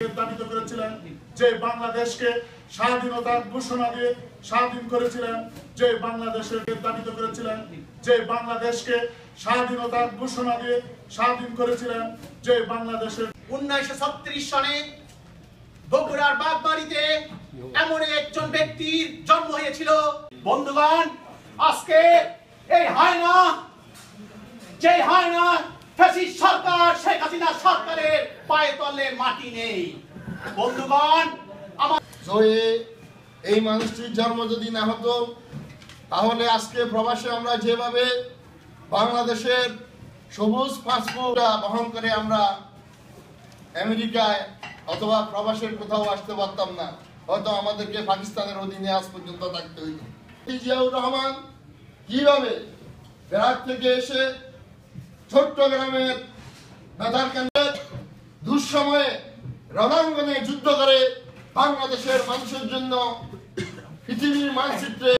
দাবিত করেছিলেন, যে বাংলাদেশকে স্বাধীনতার ঘোষণা দিয়ে স্বাধীন করেছিলেন, যে বাংলাদেশের দাবিত করেছিলেন, যে বাংলাদেশকে স্বাধীনতার ঘোষণা দিয়ে স্বাধীন করেছিলেন, যে বাংলাদেশের 1936 সনে বগুড়ার বাগবাড়িতে এমন একজন ব্যক্তির জন্ম হয়েছিল। বন্ধুগণ, আজকে এই হায়না, যে হায়না ফ্যাসিস্ট সরকার শেখ হাসিনা সরকারের পায়ে তলে মাটি নেই। বন্ধুগণ, এই মানুষটির জন্ম যদি না হতো, তাহলে আজকে প্রবাসে আমরা যেভাবে বাংলাদেশের সবুজ পাসপোর্ট বহন করে আমরা আমেরিকায় অথবা প্রবাসের কোথাও আসতে পারতাম না, হয়তো আমাদেরকে পাকিস্তানের অধীনে আজ পর্যন্ত থাকতে হইত। জিয়াউর রহমান কিভাবে বেড়াক থেকে এসে চট্টগ্রামের বেতার কেন্দ্রের দুঃসময়ে রণাঙ্গনে যুদ্ধ করে বাংলাদেশের মানুষের জন্য পৃথিবীর মানচিত্রে